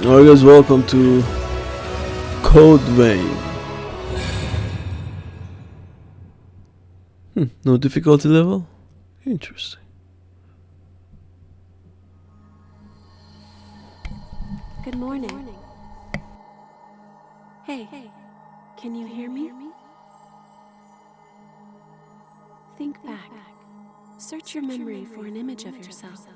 Alright guys, welcome to Code Vein. No difficulty level? Interesting. Good morning. Hey, can you hear me? Think back. Search your memory for an image of yourself.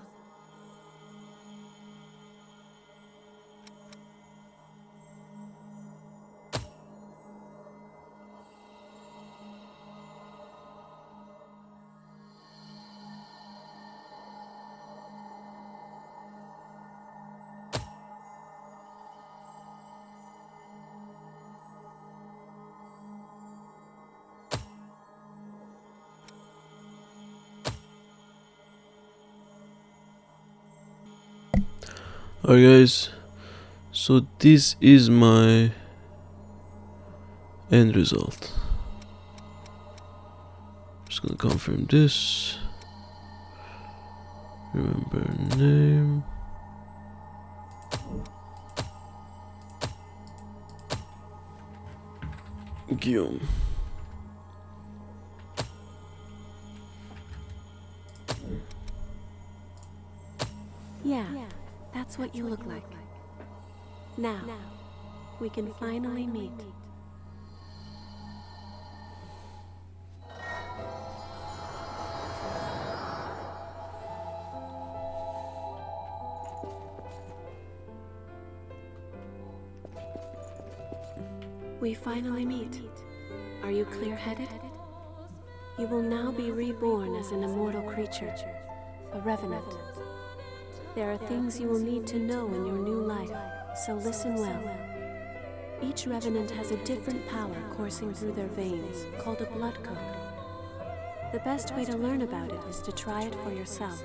Alright guys, so this is my end result. Just gonna confirm this. Remember name. Guillaume. Yeah, that's what you look like. Now, we can finally meet. We finally meet. Are you clear-headed? You will now be reborn as an immortal creature, a revenant. There are things you will need to know in your new life, so listen well. Each revenant has a different power coursing through their veins, called a blood code. The best way to learn about it is to try it for yourself.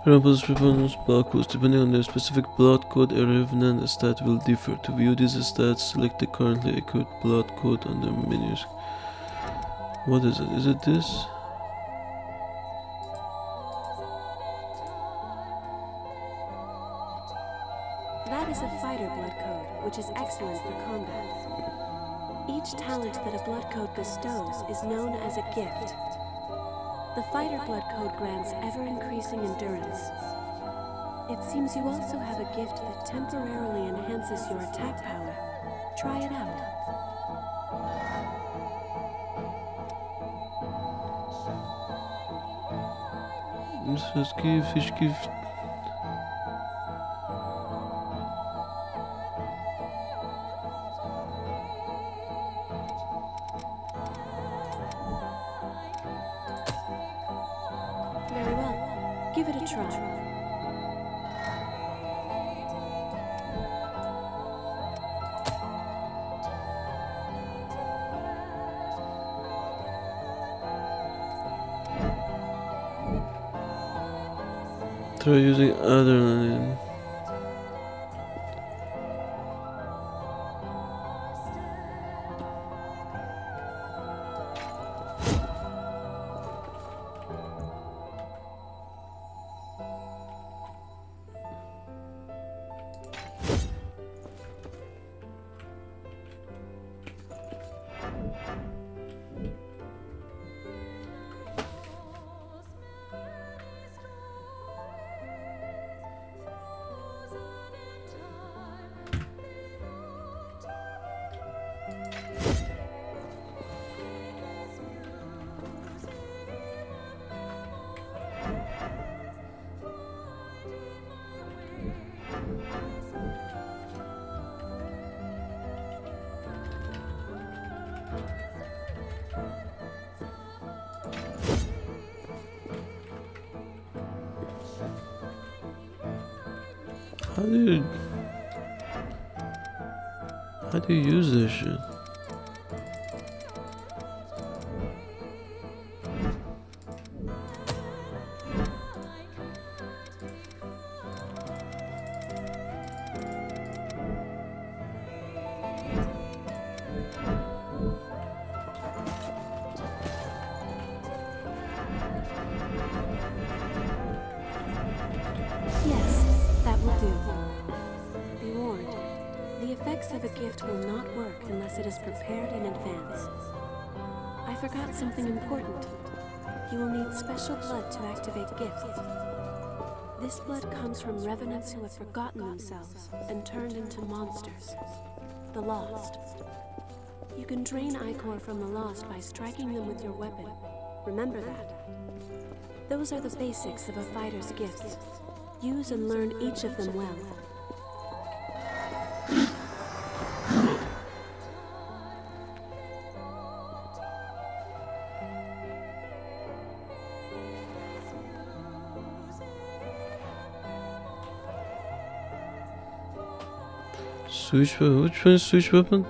Examples reference blood codes. Depending on their specific blood code, a revenant stat will differ. To view these stats, select the currently equipped blood code on the menus. What is it? Is it this? That is a fighter blood code, which is excellent for combat. Each talent that a blood code bestows is known as a gift. The fighter blood code grants ever-increasing endurance. It seems you also have a gift that temporarily enhances your attack power. Try it out. This is fish gift. Very well. Give it a try. Try using adrenaline. How do you... How do you use this shit? Yes, that will do. Be warned, the effects of a gift will not work unless it is prepared in advance. I forgot something important. You will need special blood to activate gifts. This blood comes from revenants who have forgotten themselves and turned into monsters. The Lost. You can drain ichor from the Lost by striking them with your weapon. Remember that. Those are the basics of a fighter's gifts. Use and learn each of them well. Switch weapon? Which one is switch weapon?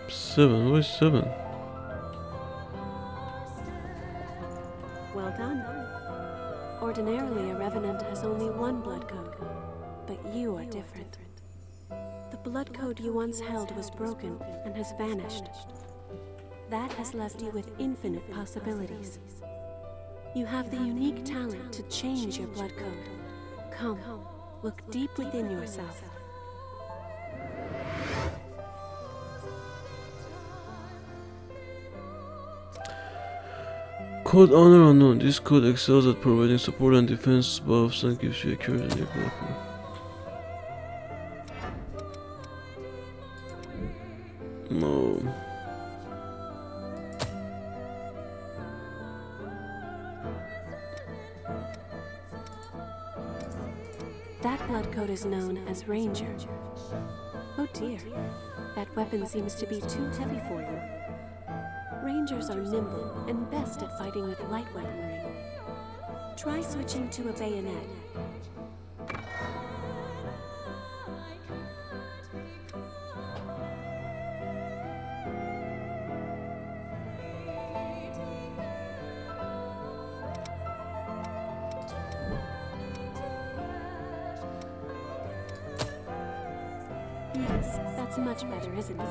Seven. Where's 7? Well done. Ordinarily, a revenant has only one blood code, but you are different. The blood code you once held was broken and has vanished. That has left you with infinite possibilities. You have the unique talent to change your blood code. Come, look deep within yourself. Code Honor Unknown. This code excels at providing support and defense buffs and gives you accurate and block. No. That blood code is known as Ranger. Oh dear, that weapon seems to be too heavy for you. Rangers are nimble and best at fighting with light weaponry. Try switching to a bayonet. Yes, that's much better, isn't it?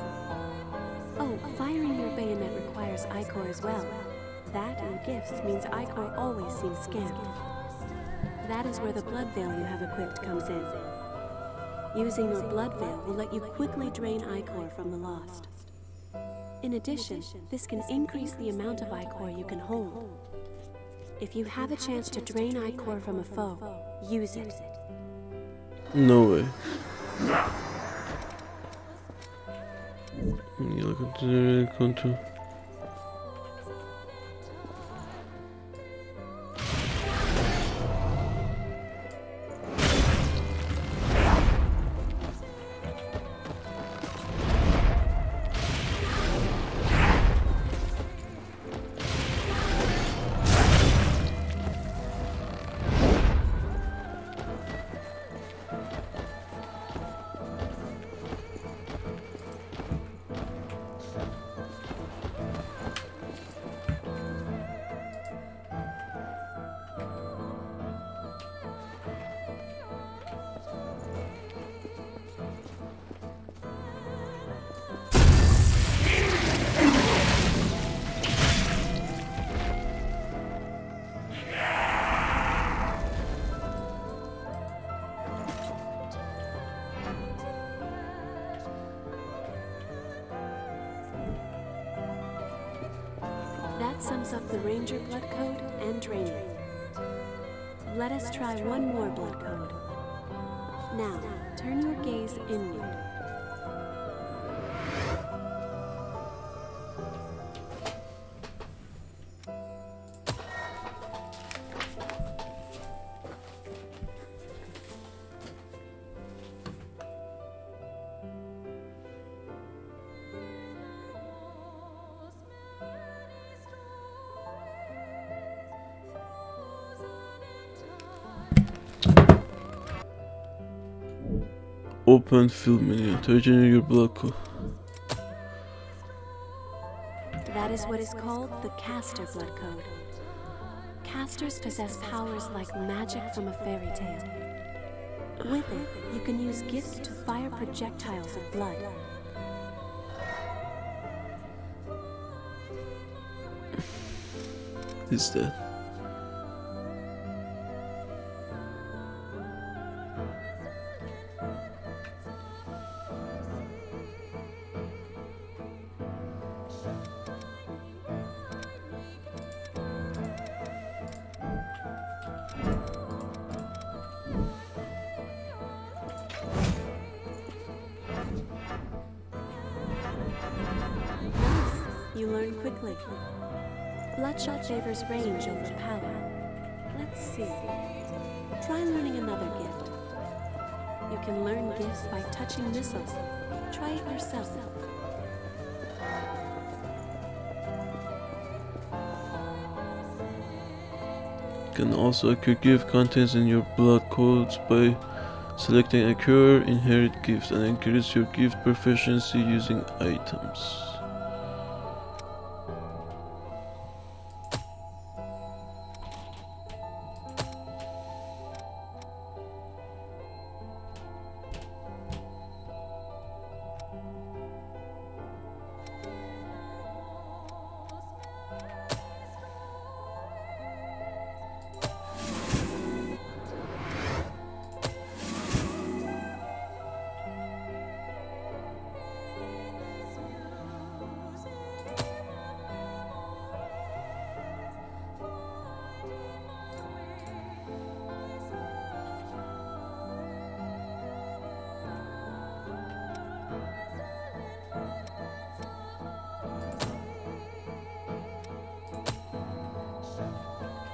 Oh, firing your bayonet requires ichor as well. That and gifts means ichor always seems scant. That is where the blood veil you have equipped comes in. Using your blood veil will let you quickly drain ichor from the Lost. In addition, this can increase the amount of ichor you can hold. If you have a chance to drain ichor from a foe, use it. No way. You'll consider control. That sums up the Ranger blood code and Drainer. Let us try one more blood code. Now, turn your gaze inward. Open field menu to regenerate your blood code. That is what is called the caster blood code. Casters possess powers like magic from a fairy tale. With it, you can use gifts to fire projectiles of blood. Is that? You learn quickly. Bloodshot favors range over power. Let's see. Try learning another gift. You can learn gifts by touching missiles. Try it yourself. You can also acquire gift contents in your blood codes by selecting acquire inherit gift and increase your gift proficiency using items.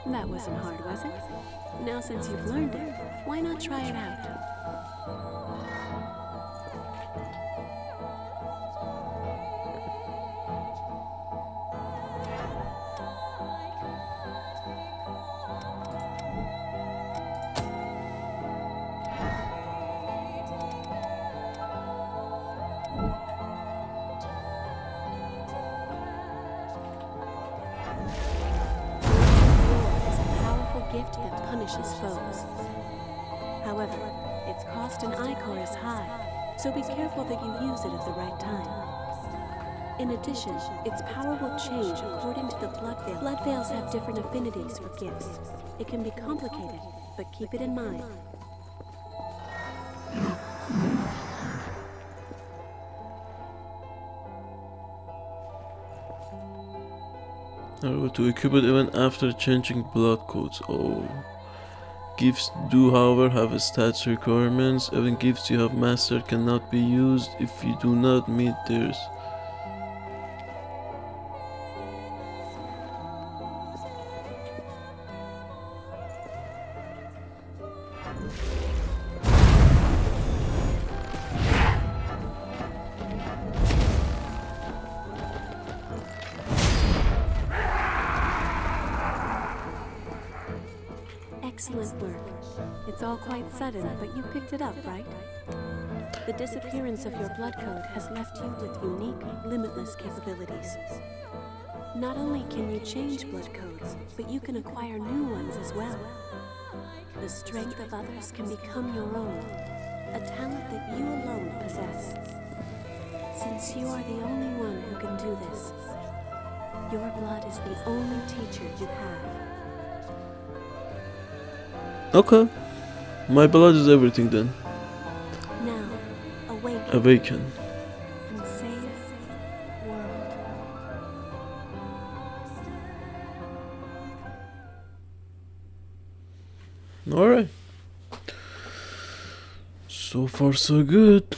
That wasn't hard, was it? Now since you've learned it, why not try it out? Gift that punishes foes. However, its cost in Ichor is high, so be careful that you use it at the right time. In addition, its power will change according to the blood veil. Blood veils have different affinities for gifts. It can be complicated, but keep it in mind. To equip it even after changing blood codes. Oh. Gifts do however have stats requirements. Even gifts you have mastered cannot be used if you do not meet theirs. Excellent work. It's all quite sudden, but you picked it up, right? The disappearance of your blood code has left you with unique, limitless capabilities. Not only can you change blood codes, but you can acquire new ones as well. The strength of others can become your own, a talent that you alone possess. Since you are the only one who can do this, your blood is the only teacher you have. Okay. My blood is everything then. Now, awaken. Awaken. And save world. Alright. So far, so good.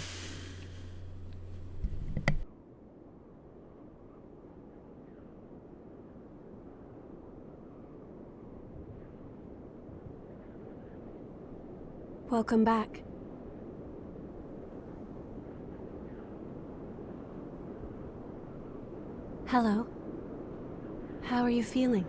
Welcome back. Hello. How are you feeling?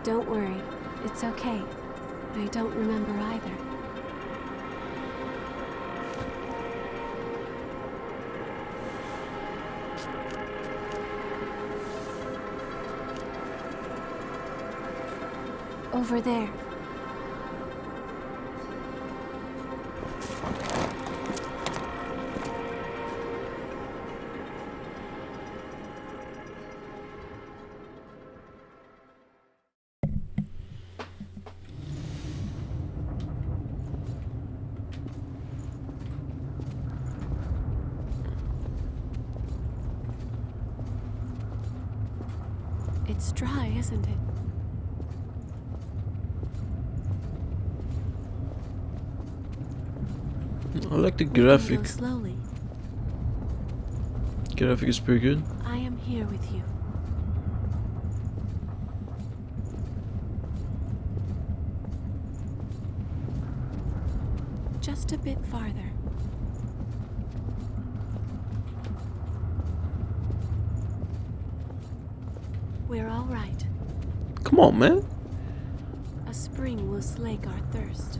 Don't worry, it's okay. I don't remember either. Over there. It's dry, isn't it? I like the We can graphic. go slowly. Graphic is pretty good. I am here with you. Just a bit farther. We're all right. Come on, man. A spring will slake our thirst.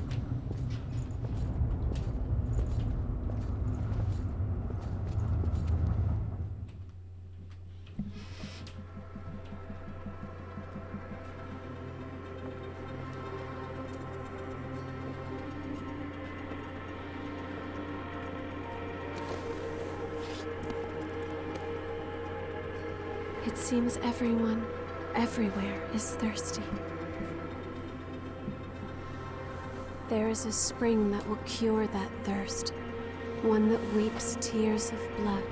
It seems everyone, everywhere, is thirsty. There is a spring that will cure that thirst, one that weeps tears of blood.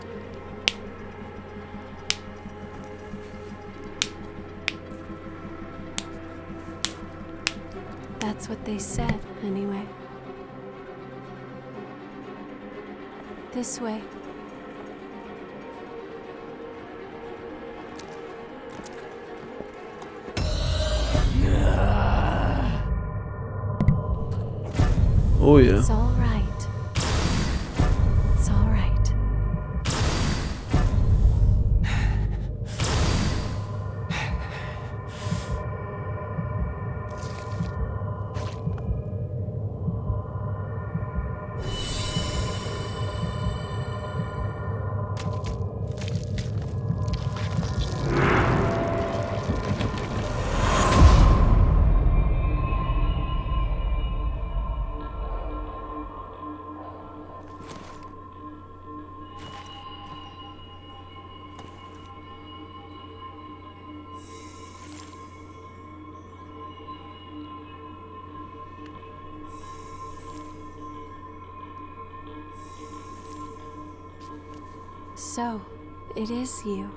That's what they said, anyway. This way. Oh yeah. It's all right. It's all right. So, it is you.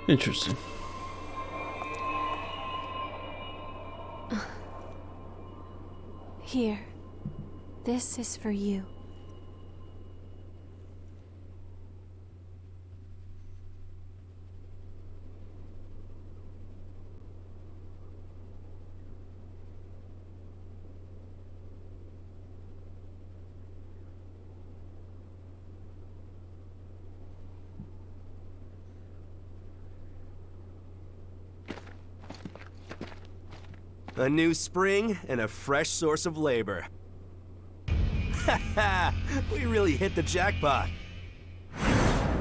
Interesting. Here. This is for you. A new spring and a fresh source of labor. Ha ha! We really hit the jackpot.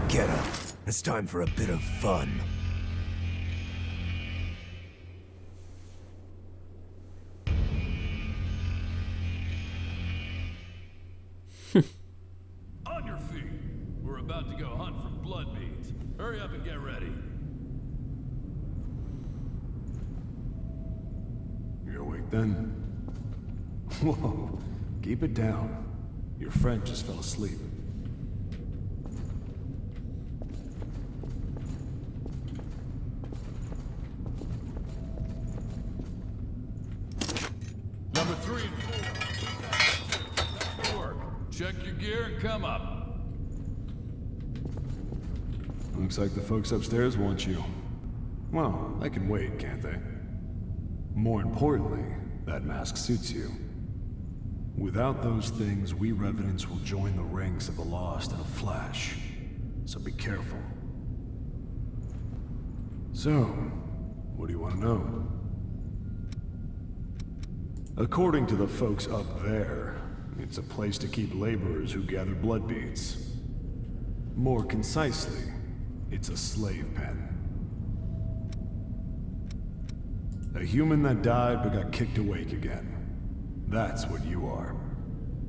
Get up. It's time for a bit of fun. On your feet. We're about to go hunt for blood beads. Hurry up and get ready. You're awake then? Whoa, keep it down. Your friend just fell asleep. Number 3 and 4. Good work. Check your gear and come up. Looks like the folks upstairs want you. Well, they can wait, can't they? More importantly, that mask suits you. Without those things, we Revenants will join the ranks of the Lost in a flash. So be careful. So, what do you want to know? According to the folks up there, it's a place to keep laborers who gather blood beads. More concisely, it's a slave pen. A human that died but got kicked awake again. That's what you are.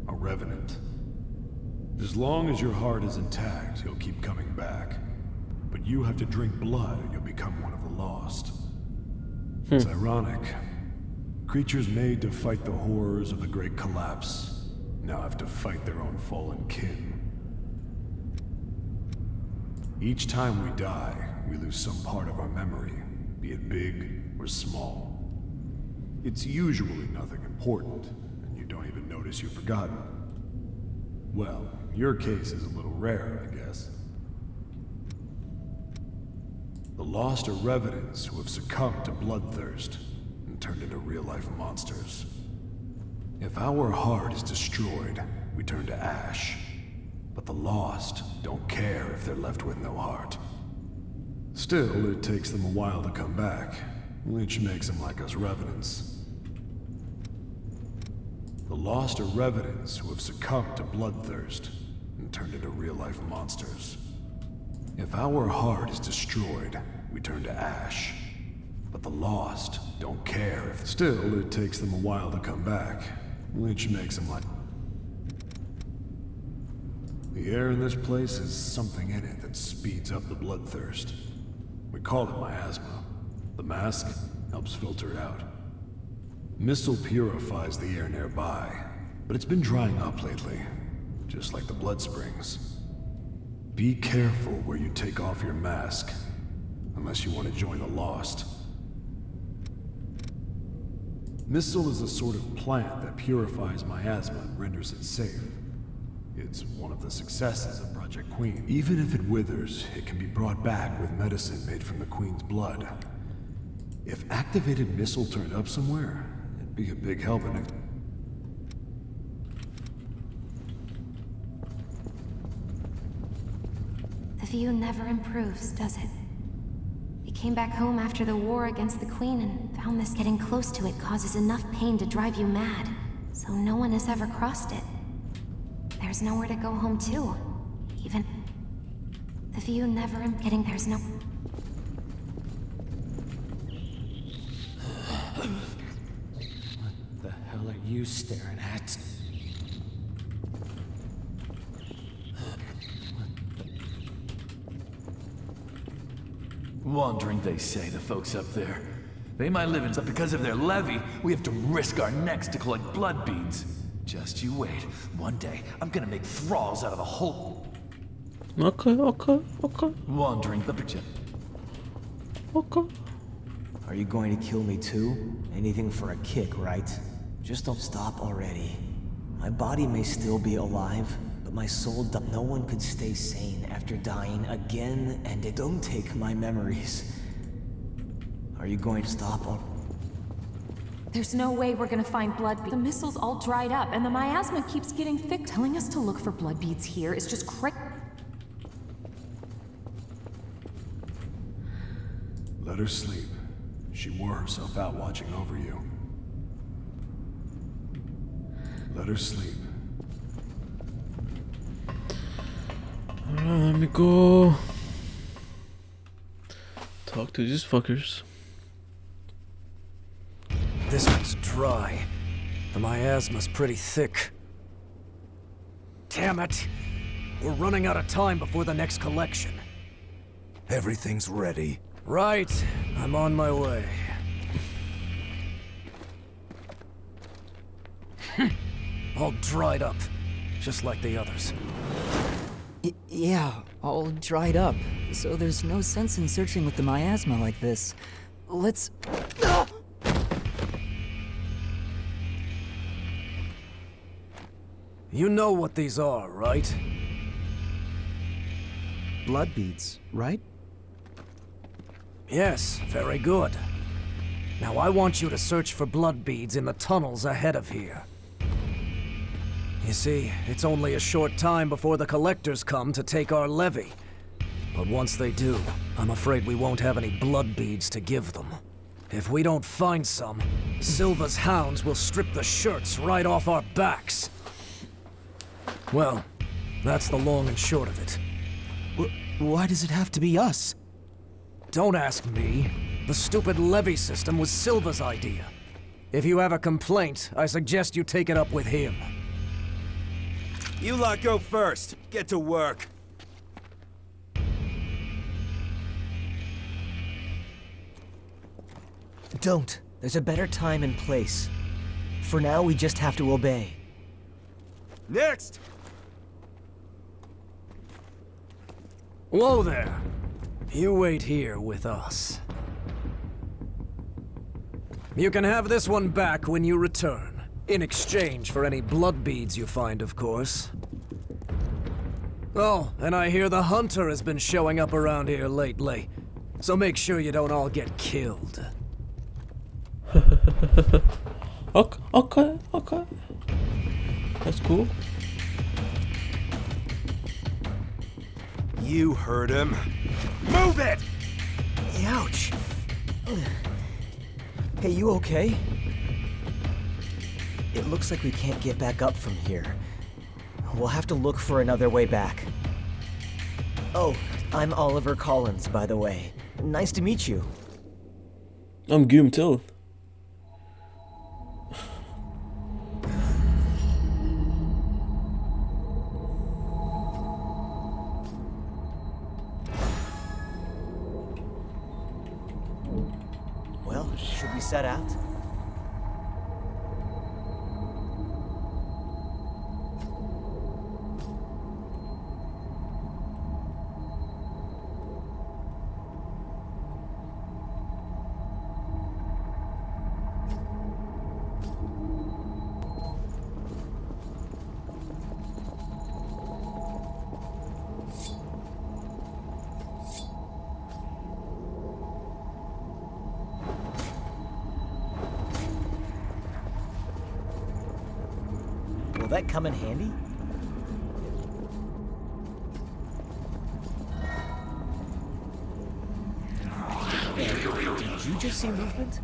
A Revenant. As long as your heart is intact, you'll keep coming back. But you have to drink blood or you'll become one of the Lost. It's ironic. Creatures made to fight the horrors of the Great Collapse now have to fight their own fallen kin. Each time we die, we lose some part of our memory, be it big or small. It's usually nothing important, and you don't even notice you've forgotten. Well, your case is a little rare, I guess. The Lost are Revenants who have succumbed to bloodthirst and turned into real-life monsters. If our heart is destroyed, we turn to ash. But the Lost don't care if they're left with no heart. Still, it takes them a while to come back, which makes them like us Revenants. The Lost are Revenants who have succumbed to bloodthirst and turned into real-life monsters. If our heart is destroyed, we turn to ash. But the Lost don't care if... Still, it takes them a while to come back, which makes them like... The air in this place has something in it that speeds up the bloodthirst. We call it miasma. The mask helps filter it out. Missile purifies the air nearby, but it's been drying up lately, just like the blood springs. Be careful where you take off your mask, unless you want to join the Lost. Missile is a sort of plant that purifies miasma and renders it safe. It's one of the successes of Project Queen. Even if it withers, it can be brought back with medicine made from the Queen's blood. If activated Missile turned up somewhere, it'd be a big help in it. The view never improves, does it? We came back home after the war against the Queen and found this getting close to it causes enough pain to drive you mad. So no one has ever crossed it. There's nowhere to go home to. Even... The view never getting... There's no... What the hell are you staring at? Wandering, they say, the folks up there. They might live in, but because of their levy, we have to risk our necks to collect blood beads. Just you wait. One day, I'm gonna make thralls out of the whole... Okay. Wandering, the picture. Okay. Are you going to kill me too? Anything for a kick, right? Just don't stop already. My body may still be alive, but my soul no one could stay sane after dying again, and it don't take my memories. Are you going to stop There's no way we're gonna find blood beads. The missile's all dried up, and the miasma keeps getting thick. Telling us to look for blood beads here is just Let her sleep. She wore herself out watching over you. Let her sleep. Alright, let me go talk to these fuckers. This one's dry. The miasma's pretty thick. Damn it! We're running out of time before the next collection. Everything's ready. Right. I'm on my way. All dried up, just like the others. Yeah, all dried up. So there's no sense in searching with the miasma like this. Let's... You know what these are, right? Blood beads, right? Yes, very good. Now I want you to search for blood beads in the tunnels ahead of here. You see, it's only a short time before the collectors come to take our levy. But once they do, I'm afraid we won't have any blood beads to give them. If we don't find some, Silva's hounds will strip the shirts right off our backs. Well, that's the long and short of it. Why does it have to be us? Don't ask me. The stupid levy system was Silva's idea. If you have a complaint, I suggest you take it up with him. You lot go first. Get to work. Don't. There's a better time and place. For now, we just have to obey. Next! Whoa there. You wait here with us. You can have this one back when you return. In exchange for any blood beads you find, of course. Oh, and I hear the hunter has been showing up around here lately. So make sure you don't all get killed. Okay. That's cool. You heard him. Move it! Ouch! Hey, you okay? It looks like we can't get back up from here. We'll have to look for another way back. Oh, I'm Oliver Collins, by the way. Nice to meet you. I'm Guillaume Tell. Well, should we set out? Will that come in handy? Did you just see movement?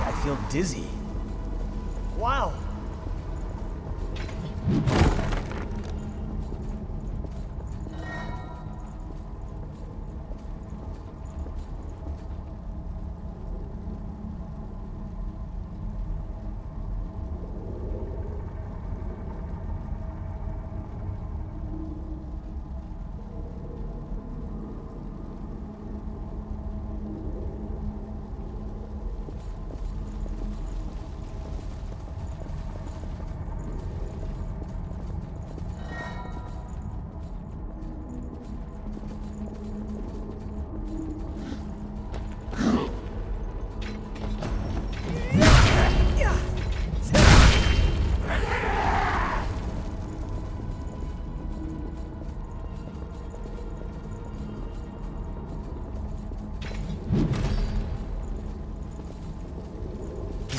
I feel dizzy. Wow.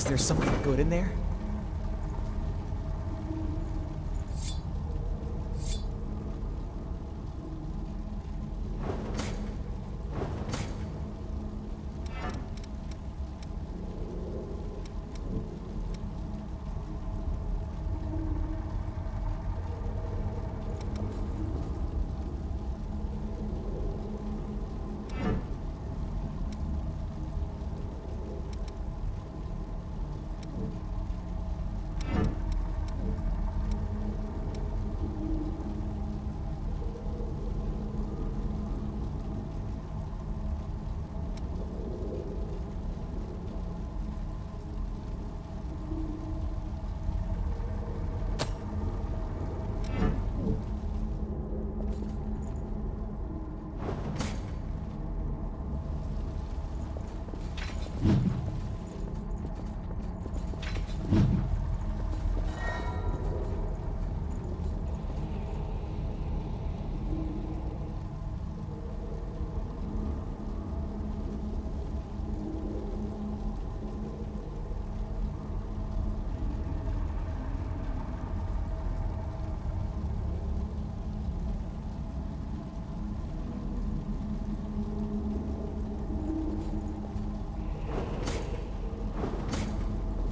Is there something good in there?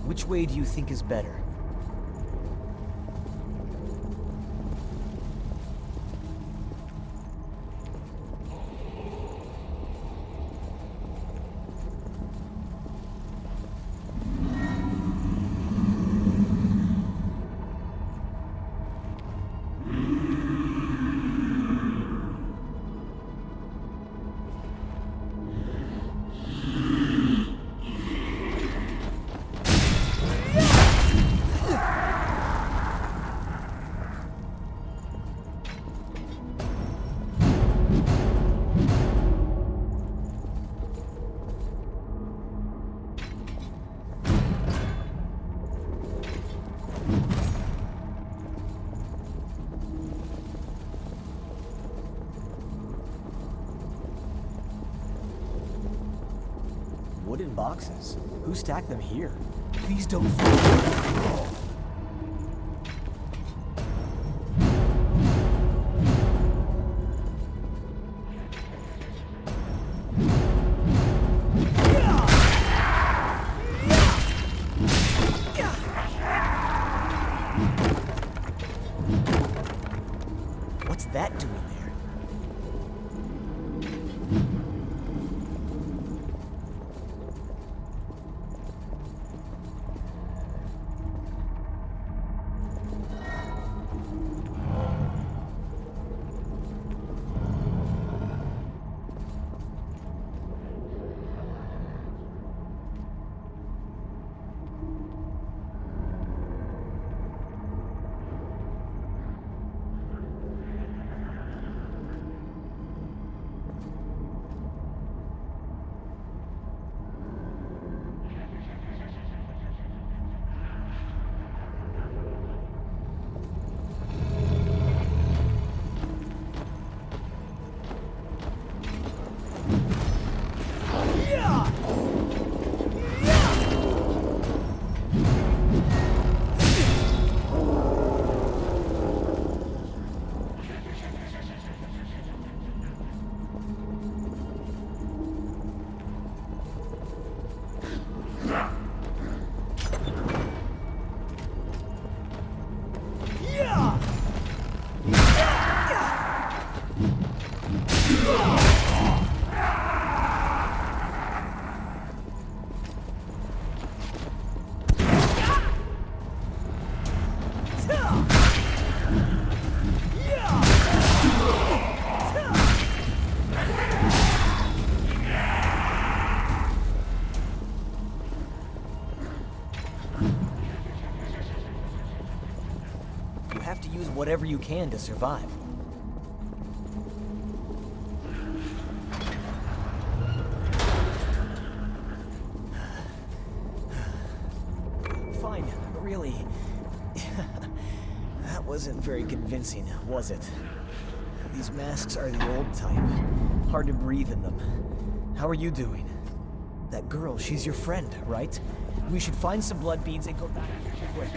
Which way do you think is better? Wooden boxes? Who stacked them here? Please don't fall. What's that doing there? Whatever you can to survive. Fine, really. That wasn't very convincing, was it? These masks are the old type. Hard to breathe in them. How are you doing? That girl, she's your friend, right? We should find some blood beads and go back quick.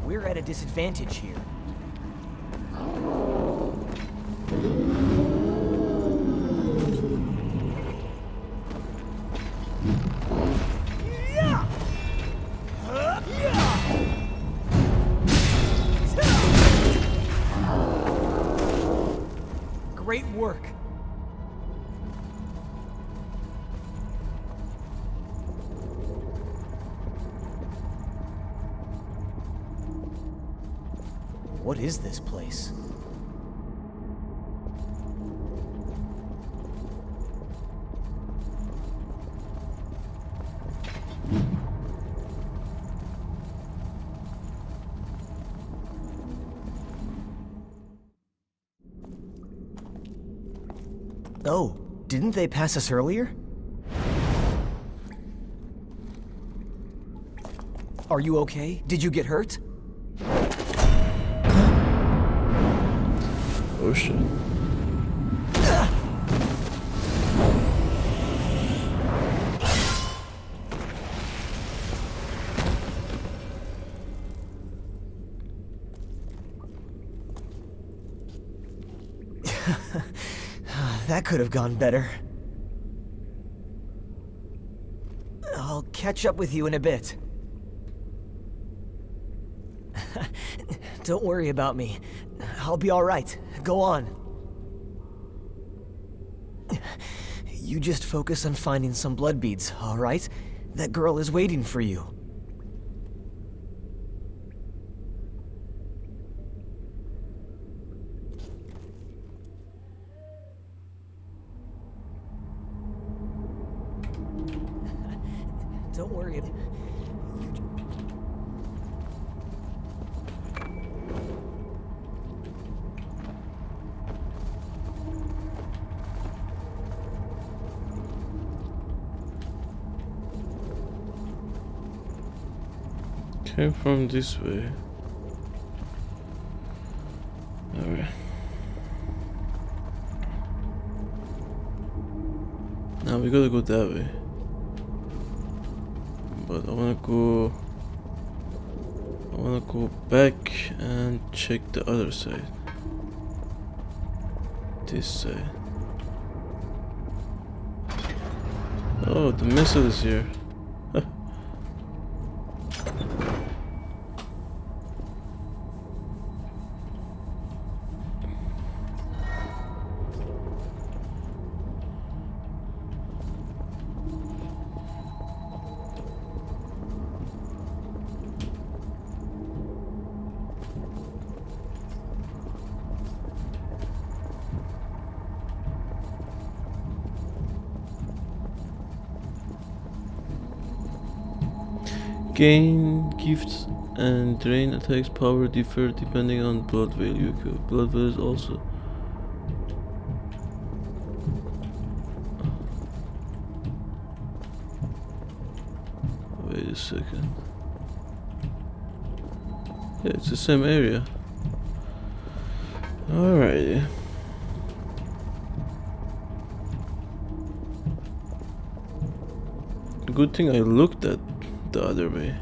We're at a disadvantage here. Great work. What is this place? Oh, didn't they pass us earlier? Are you okay? Did you get hurt? Oh shit. That could have gone better. I'll catch up with you in a bit. Don't worry about me. I'll be alright. Go on. You just focus on finding some blood beads, alright? That girl is waiting for you. Don't worry. Came from this way. Alright. Now we gotta go that way. But I wanna go back and check the other side. This side. Oh, the missile is here. Gain gifts and drain attacks power differ depending on blood value. Blood value is also. Wait a second. Yeah, it's the same area. Alrighty. Good thing I looked at the other way.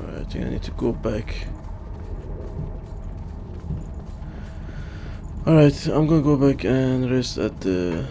I think I need to go back. Alright, I'm gonna go back and rest at the